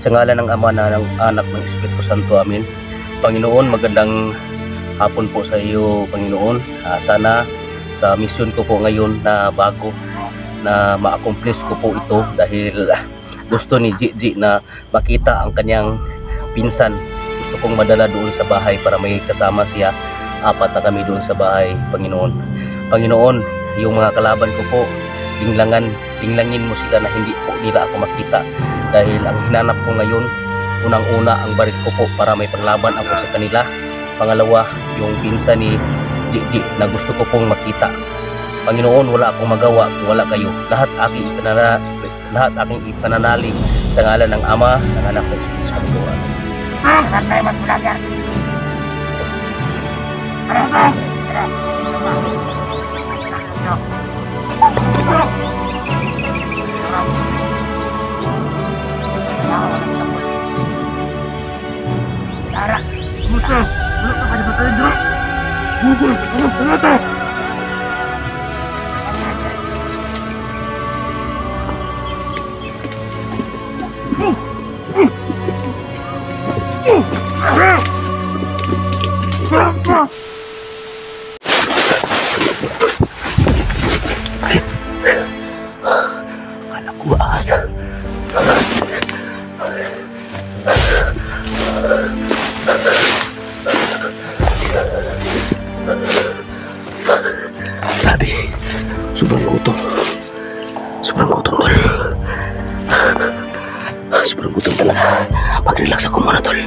Sa ngalan ng Ama na ng Anak ng Espiritu Santo. Amen. Panginoon, magandang hapon po sa iyo, Panginoon. Sana sa mission ko po ngayon na bago na ma-accomplish ko po ito dahil gusto ni Gigi na makita ang kanyang pinsan. Gusto kong madala doon sa bahay para may kasama siya. Apat na kami doon sa bahay, Panginoon. Panginoon, yung mga kalaban ko po, linglangin mo sila na hindi po nila ako makita. Dahil ang hinanap ko ngayon, unang-una ang barit ko po para may panglaban ako sa kanila. Pangalawa, yung pinsan ni Gigi na gusto ko pong makita. Panginoon, wala akong magawa kung wala kayo. Lahat aking ipananalig sa ngalan ng Ama, ng Anak ng Espiritu Santo. Sampai mas belajar. Darah. Musa, belum pada bekerja. Musa, ternyata. Anak gua asa. Grabe, sobrang gutom tol. Sobrang gutom talaga. Mag-relax ako muna tol.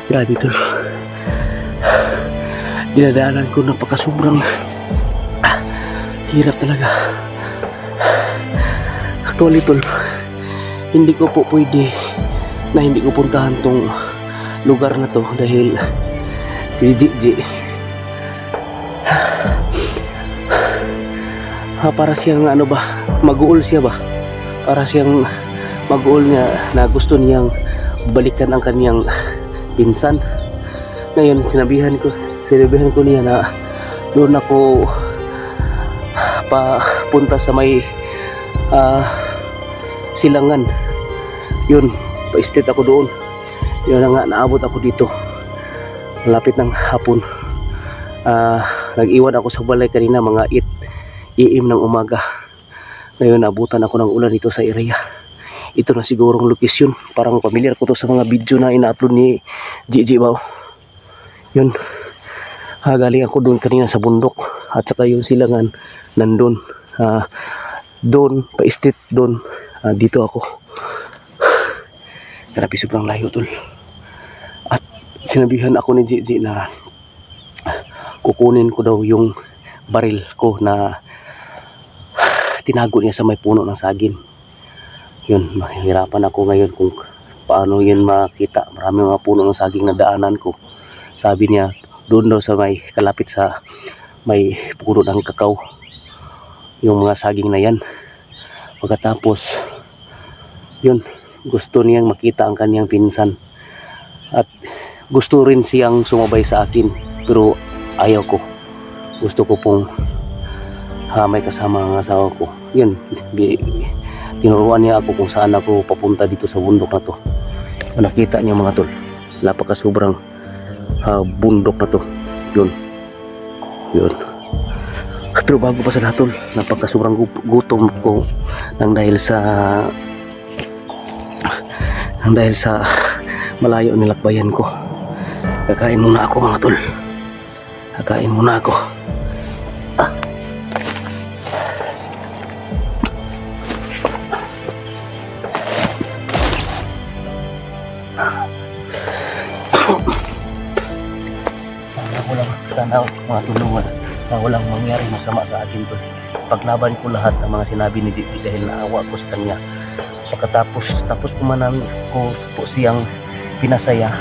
Grabe tol. Dinadaanan ko napakasobrang hirap talaga. Actually tol, hindi ko po pwede na hindi ko puntahan tong lugar na to dahil si Gigi para siyang ano ba, mag-uul siya ba? Para siyang mag-uul niya na gusto niyang balikan ang kaniyang pinsan. Ngayon sinabihan ko niya na doon ako papunta sa may silangan. Yun, pa-state ako doon. Yun na nga, naabot ako dito malapit ng hapon. Nag-iwan ako sa balay kanina mga 8 AM ng umaga. Ngayon nabutan ako ng ulan dito sa area. Ito na sigurong lokasyon. Parang familiar ko to sa mga video na ina-upload ni Gigi Bao. Yun, galing ako doon kanina sa bundok. At saka yung silangan nandun. Doon, pa-state doon. Dito ako. Grabe, sobrang layo tol. At sinabihan ako ni Gigi na kukunin ko daw yung baril ko na tinago niya sa may puno ng saging. Yun, mahirapan ako ngayon kung paano yun makita. Marami mga puno ng saging na daanan ko. Sabi niya, doon daw sa may kalapit sa may puno ng kakao, yung mga saging na yan. Pagkatapos, yun, gusto niyang makita ang kanyang pinsan. At gusto rin siyang sumabay sa akin, pero ayaw ko. Gusto ko pong may kasama ang asawa ko. Yun, tinuruan niya ako kung saan ako papunta dito sa bundok na to. Nakita niya mga tol, napakasobrang bundok na to. Yun. Pero bago pa sa lahat tol, napakasobrang gutom ko nang dahil sa malayo nilakbayan ko. Kakain muna ako mga tol. Kakain muna ako. Sana mga tulungan na walang mangyari masama sa akin tol. Paglaban ko lahat ng mga sinabi ni Gigi dahil naawa ko sa kanya. Tapos kumanan ko po siyang pinasaya.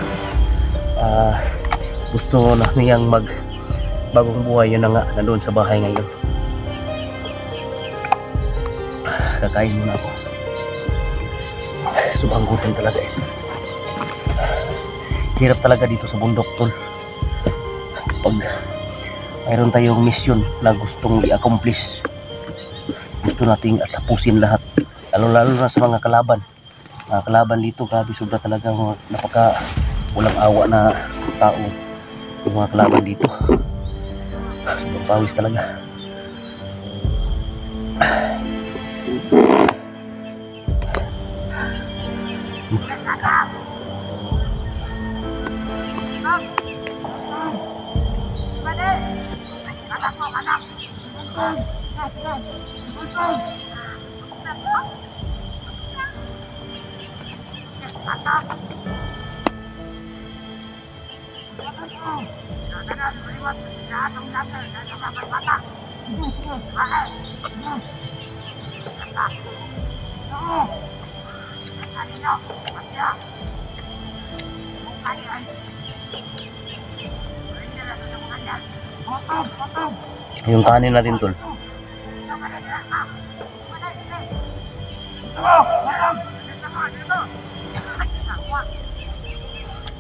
Gusto na niyang bagong buhay. Yun na nga, nandoon sa bahay ngayon. Kakain muna ako. Sobrang gutom talaga eh. Hirap talaga dito sa bundok tol. Pag mayroon tayong mission na gustong i-accomplish. Gusto nating tapusin lahat, lalo na sa mga kalaban. Mga kalaban dito, grabe, sobra talaga, mga napaka walang awa na tao yung mga kalaban dito. Sobrang pawis talaga. Yung kanin natin, tol.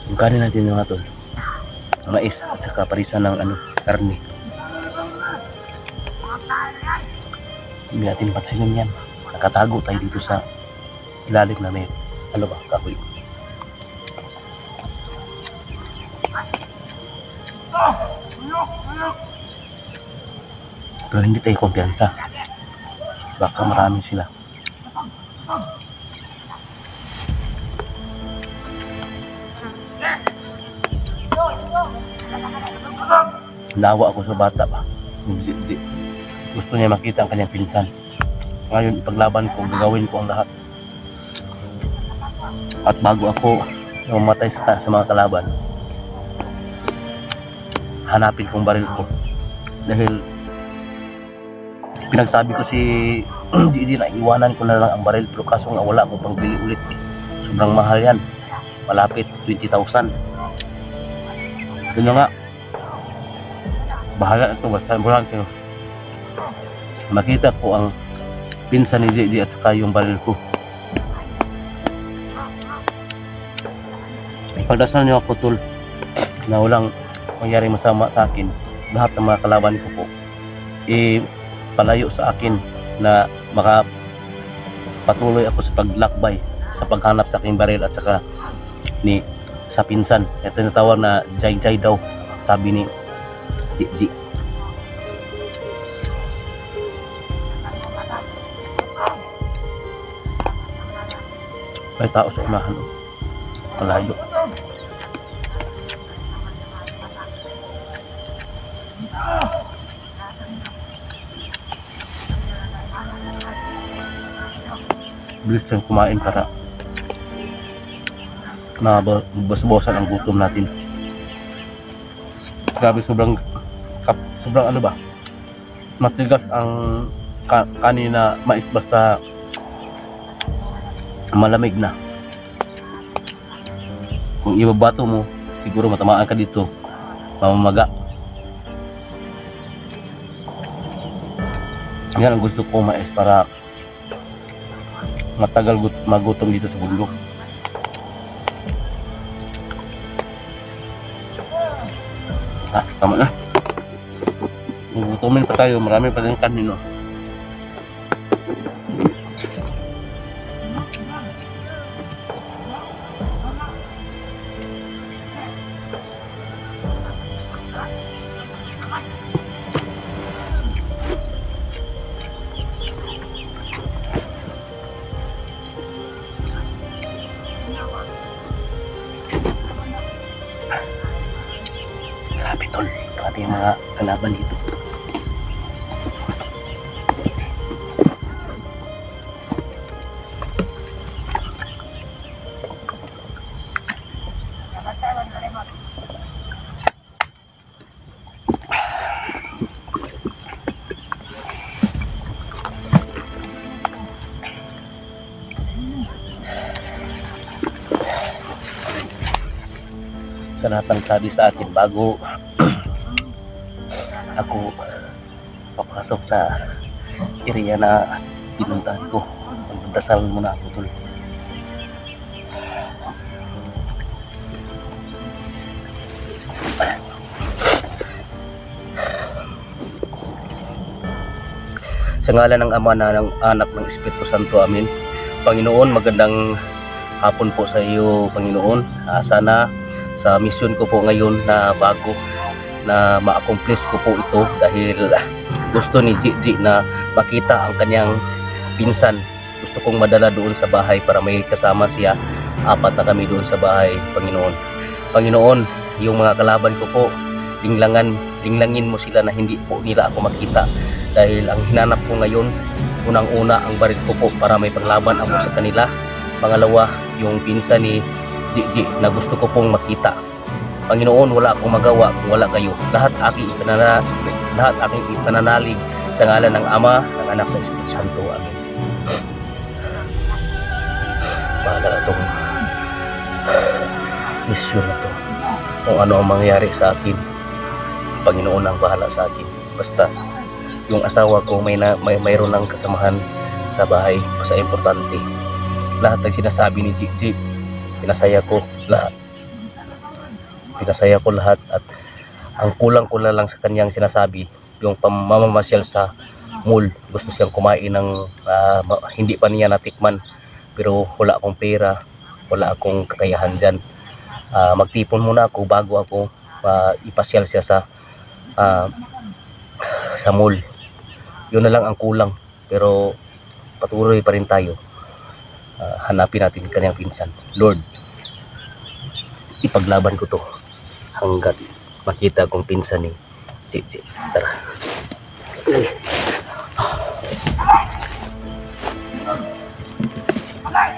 Yung kanin natin, mga tol, mais at saka parisan ng karne. Hindi natin pansinin yan. Nakatago tayo dito sa ilalim na may kahoy. Pero hindi tayo kumpiyansa. Baka marami sila. Nawa ako sa bata pa. Gusto niya makita ang kanyang pinsan. Ngayon, ipaglaban ko, gagawin ko ang lahat. At bago ako mamatay sa mga kalaban, hanapin kong baril ko. Dahil pinagsabi ko si Gigi na iwanan ko na lang ang baril, pero kaso nga wala akong pangbili ulit. Sobrang mahal yan. Malapit 20,000. Yun na nga. Bahala ito, basta makita ko ang pinsan ni Gigi at saka yung baril ko. Ipagdasal niyo ako, tol, na walang mangyari masama sa akin. Lahat ng mga kalaban ko po palayo sa akin, na makapatuloy ako sa paglakbay, sa paghanap sa aking baril at saka sa pinsan. Ito tinatawag na Jai daw, sabi ni Gigi. May tao sa unahan, palayo. Bilis kang kumain para mabos-bosan ang gutom natin. Grabe, sobrang matigas ang kanina mais, basta malamig na. Kung ibabato mo, siguro matamaan ka dito, mamamaga. Yan ang gusto ko, mais, para matagal magutom dito sa bundok. Tama na. Gugutomin pa tayo, marami pa rin kanino. Grabe, tol, grabe yung mga kalaban dito. Sa lahat ng sabi sa akin bago ako papasok sa area na pinuntahan ko, magdasal muna ako, tol. Sa ngalan ng Ama na ng Anak ng Espiritu Santo. Amen. Panginoon, magandang hapon po sa iyo, Panginoon. Sana sa mission ko po ngayon na bago na ma-accomplish ko po ito dahil gusto ni Gigi na makita ang kanyang pinsan. Gusto kong madala doon sa bahay para may kasama siya. 4 na kami doon sa bahay, Panginoon. Panginoon, yung mga kalaban ko po, linglangin mo sila na hindi po nila ako makita. Dahil ang hinanap ko ngayon, unang-una ang baril ko po para may panglaban ako sa kanila. Pangalawa, yung pinsan ni Gigi na gusto ko pong makita. Panginoon, wala akong magawa kung wala kayo. Lahat aking ipananalig sa ngalan ng Ama, ng Anak ng Espiritu Santo. Amen. Bahala na itong mission na ito. Kung ano ang mangyayari sa akin, Panginoon ang bahala sa akin. Basta yung asawa ko mayroon ng kasamahan sa bahay, basta importante. Lahat ng sinasabi ni Gigi, pinasaya ko lahat. Pinasaya ko lahat at ang kulang ko na lang sa kanyang sinasabi, yung pamamasyal sa mall. Gusto siyang kumain ng hindi pa niya natikman, pero wala akong pera, wala akong kakayahan dyan. Magtipon muna ako bago ako ipasyal siya sa mall. Yun na lang ang kulang, pero patuloy pa rin tayo. Hanapin natin kanyang pinsan. Lord, ipaglaban ko to hanggat makita kong pinsan ni Gigi. Tara.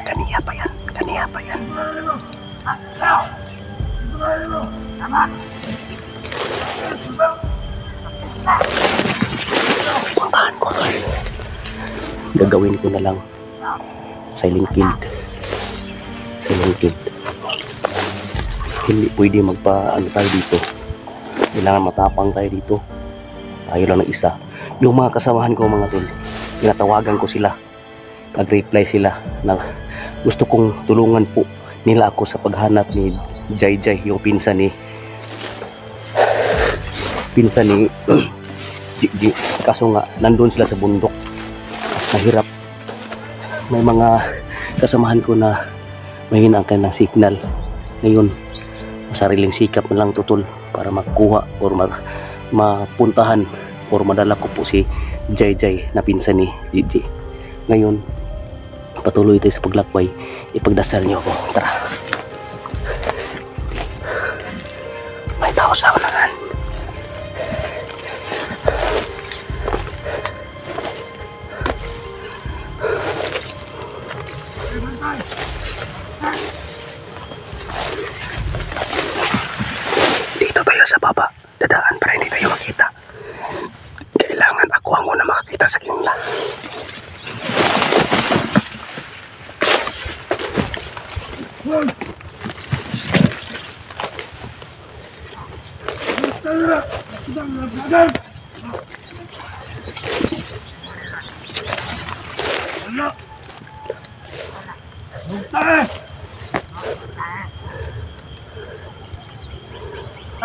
Kaniya pa yan. Kaniya pa yan. Puntahan ko. Gagawin ko na lang silent kill. Silent kill. Hindi pwede magpa-ano tayo dito. Kailangan matapang tayo dito. Tayo lang ng isa. Yung mga kasamahan ko, mga tol, tinatawagan ko sila. Nag-reply sila na gusto kong tulungan po nila ako sa paghanap ni Jai, yung pinsan ni Gigi. Kaso nga nandun sila sa bundok. Mahirap. May mga kasamahan ko na mahina ang kanilang signal. Ngayon, sariling sikap na lang tutol para makuha or mapuntahan or madala ko po si Jai na pinsan ni Gigi. Ngayon, patuloy tayo sa paglakbay. Ipagdasal niyo ako. Tara. May tao sa unahan. Dito tayo sa baba. Dadaan para hindi tayo makita. Kailangan ako ang una makakita sa kanila.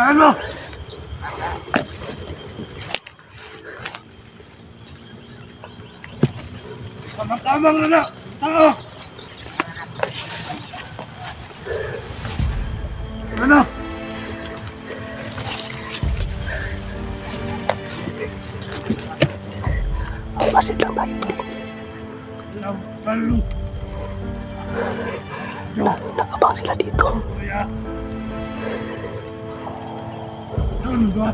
Ano? Tamang na. Tao. Ano? Pasit lang tayo. Lalu. Nakabang sila dito. Ya. Doon ba?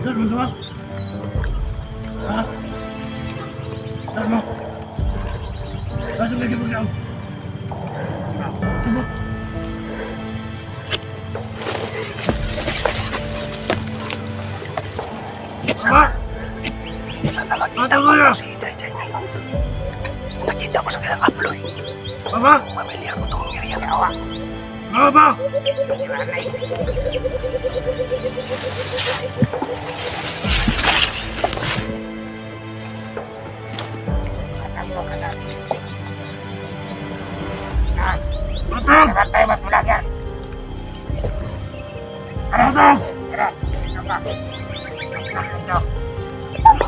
Doon ba? Ha? Ano? Ano lagi mo yan? Ano? Sana makita ko si Jai ngayon. Nakita ko sa kanyang upload. Baba! Mamili ako itong ngiriyan awa. Baba! Matang! Matay mas bulan yan. Matang! Tara! Tara!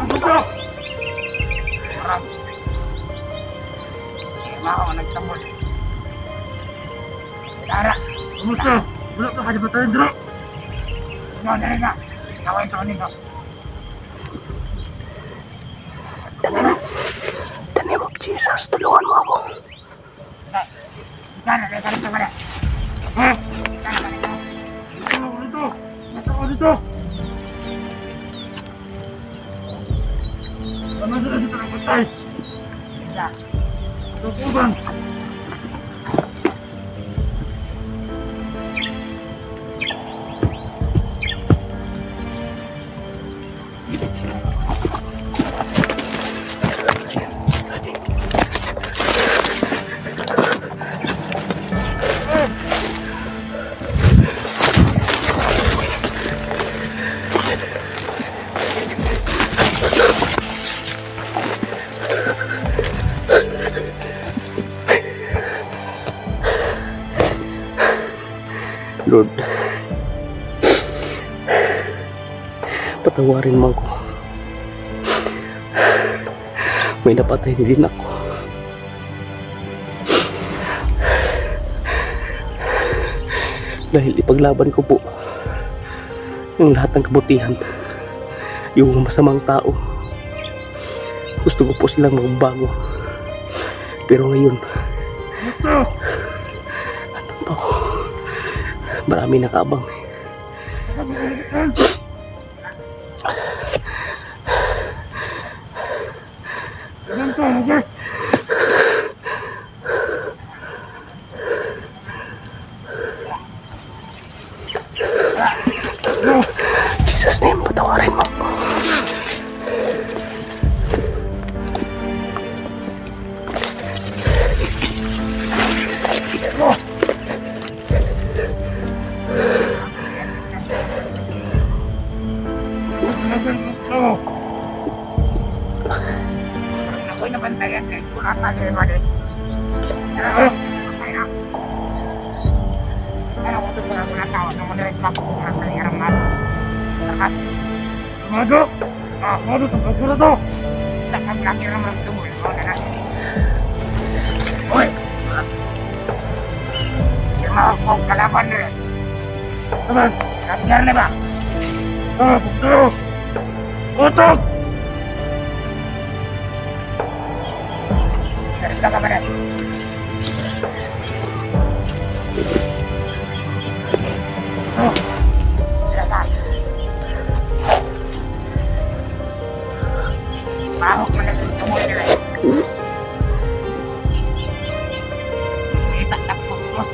Tara! Ako nagtambol. Tara. Kumusta? Wala ka kasi patayin dito. No, dali na. Naway ito nito. The name of Jesus, tulungan mo ako. Sana, dali ka pala. Ha? Sana ka nito. Dito. Dito ako dito. Ano dito dito ng patay? Hindi. Tukuban. Lord, patawarin mo ako. May napatay din ako. Dahil ipaglaban ko po yung lahat ng kabutihan, yung masamang tao. Gusto ko po silang magbago. Pero ngayon, ano to? Marami nakaabang. Jesus name, patawarin mo. Ako'y nabantayan eh. Kukakagay mo din. Ano ko ito mga tao na moderate pa kung mga kalirang nato. Sakat. Mado! Mado, tangkap ko na to! Sakap lagi naman ang tumul. Mo na natin. Uy! Yung mga kong kalaban nila. Naman, kapiyar na ba? Pagkaro! Otok! Narita ka ba rin? Silakan. Mahok mo na sa tumul nila. Itak na putos.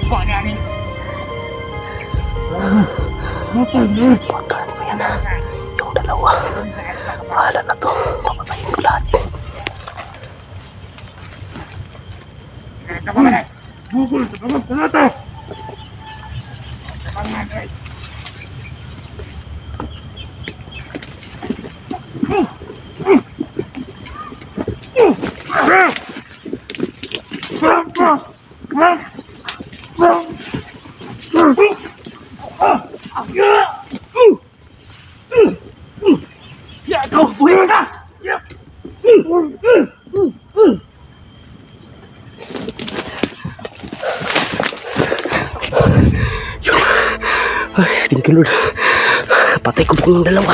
Ikaw na rin. Pagkaan ko yan ha. Yung dalawa. Bahala na to. Papatayin ko lahat. Narita ka ba rin? Bukol sa pagod sa nato! Pangagay. Ya, kau buih ka! Ya! Ay, thank you Lord. Patay ko po yung dalawa.